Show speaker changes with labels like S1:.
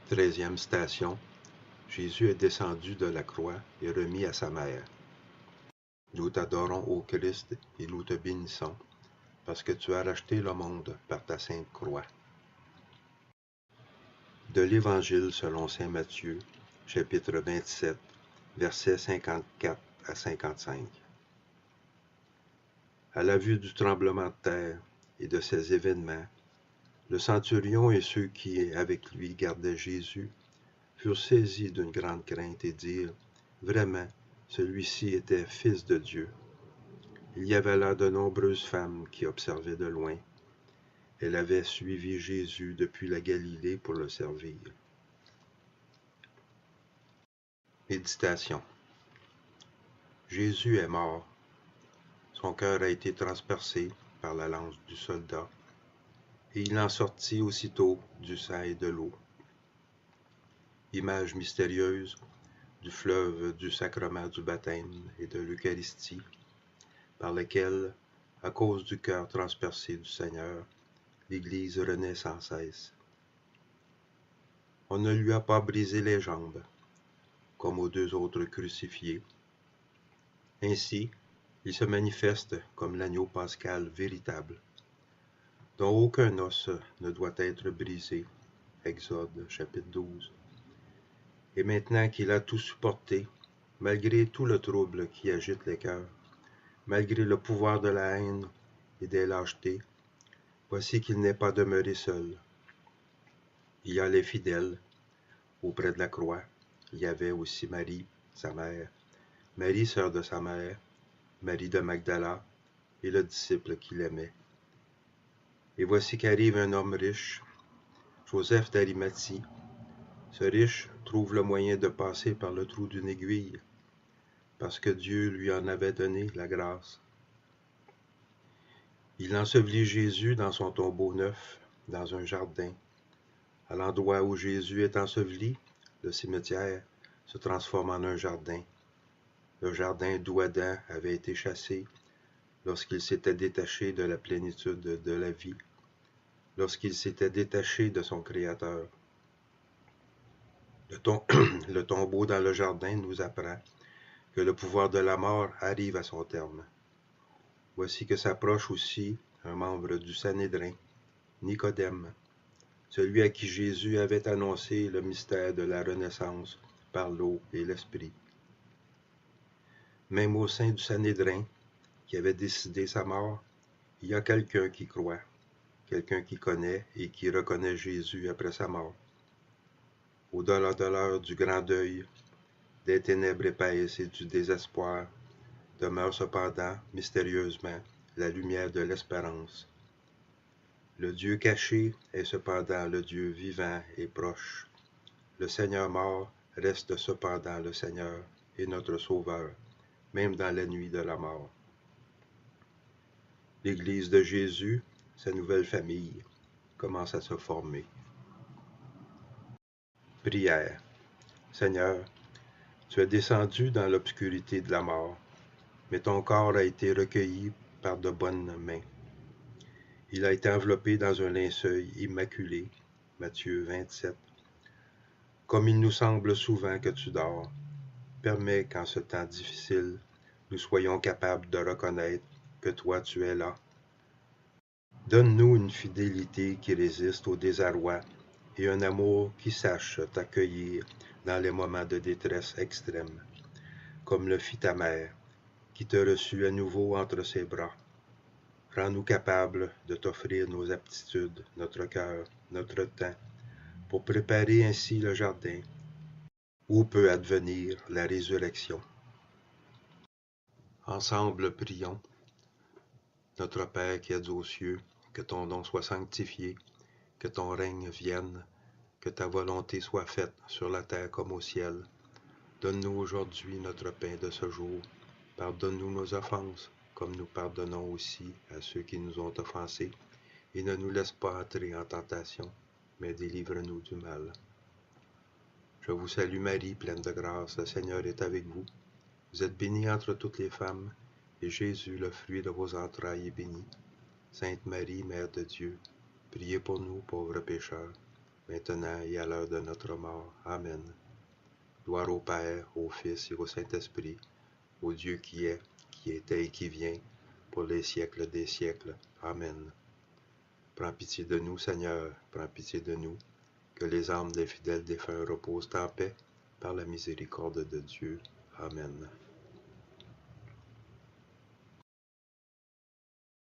S1: 13e station. Jésus est descendu de la croix et remis à sa mère. Nous t'adorons, ô Christ, et nous te bénissons, parce que tu as racheté le monde par ta sainte croix. De l'Évangile selon saint Matthieu, chapitre 27, versets 54 à 55. À la vue du tremblement de terre et de ces événements, le centurion et ceux qui, avec lui, gardaient Jésus, furent saisis d'une grande crainte et dirent, « Vraiment, celui-ci était fils de Dieu. » Il y avait là de nombreuses femmes qui observaient de loin. Elles avaient suivi Jésus depuis la Galilée pour le servir. Méditation. Jésus est mort. Son cœur a été transpercé par la lance du soldat, et il en sortit aussitôt du sang et de l'eau. Image mystérieuse du fleuve du sacrement du baptême et de l'Eucharistie, par lequel, à cause du cœur transpercé du Seigneur, l'Église renaît sans cesse. On ne lui a pas brisé les jambes, comme aux deux autres crucifiés. Ainsi, il se manifeste comme l'agneau pascal véritable, dont aucun os ne doit être brisé. Exode, chapitre 12. Et maintenant qu'il a tout supporté, malgré tout le trouble qui agite les cœurs, malgré le pouvoir de la haine et des lâchetés, voici qu'il n'est pas demeuré seul. Il y a les fidèles. Auprès de la croix, il y avait aussi Marie, sa mère, Marie, sœur de sa mère, Marie de Magdala, et le disciple qui l'aimait. Et voici qu'arrive un homme riche, Joseph d'Arimathie. Ce riche trouve le moyen de passer par le trou d'une aiguille, parce que Dieu lui en avait donné la grâce. Il ensevelit Jésus dans son tombeau neuf, dans un jardin. À l'endroit où Jésus est enseveli, le cimetière se transforme en un jardin. Le jardin d'où Adam avait été chassé lorsqu'il s'était détaché de la plénitude de la vie, lorsqu'il s'était détaché de son Créateur. Le tombeau dans le jardin nous apprend que le pouvoir de la mort arrive à son terme. Voici que s'approche aussi un membre du Sanhédrin, Nicodème, celui à qui Jésus avait annoncé le mystère de la renaissance par l'eau et l'esprit. Même au sein du Sanhédrin, qui avait décidé sa mort, il y a quelqu'un qui croit, quelqu'un qui connaît et qui reconnaît Jésus après sa mort. Au-delà de l'heure du grand deuil, des ténèbres épaisses et du désespoir, demeure cependant, mystérieusement, la lumière de l'espérance. Le Dieu caché est cependant le Dieu vivant et proche. Le Seigneur mort reste cependant le Seigneur et notre Sauveur, même dans la nuit de la mort. L'Église de Jésus, sa nouvelle famille, commence à se former. Prière. Seigneur, tu es descendu dans l'obscurité de la mort, mais ton corps a été recueilli par de bonnes mains. Il a été enveloppé dans un linceul immaculé, Matthieu 27. Comme il nous semble souvent que tu dors, permets qu'en ce temps difficile, nous soyons capables de reconnaître que toi tu es là. Donne-nous une fidélité qui résiste au désarroi et un amour qui sache t'accueillir dans les moments de détresse extrême, comme le fit ta mère, qui te reçut à nouveau entre ses bras. Rends-nous capables de t'offrir nos aptitudes, notre cœur, notre temps, pour préparer ainsi le jardin, où peut advenir la résurrection. Ensemble, prions. Notre Père qui es aux cieux, que ton nom soit sanctifié, que ton règne vienne, que ta volonté soit faite sur la terre comme au ciel. Donne-nous aujourd'hui notre pain de ce jour. Pardonne-nous nos offenses, comme nous pardonnons aussi à ceux qui nous ont offensés. Et ne nous laisse pas entrer en tentation, mais délivre-nous du mal. Je vous salue Marie, pleine de grâce, le Seigneur est avec vous. Vous êtes bénie entre toutes les femmes, et Jésus, le fruit de vos entrailles, est béni. Sainte Marie, Mère de Dieu, priez pour nous pauvres pécheurs, maintenant et à l'heure de notre mort. Amen. Gloire au Père, au Fils et au Saint-Esprit, au Dieu qui est, qui était et qui vient, pour les siècles des siècles. Amen. Prends pitié de nous, Seigneur, prends pitié de nous, que les âmes des fidèles défunts reposent en paix, par la miséricorde de Dieu. Amen.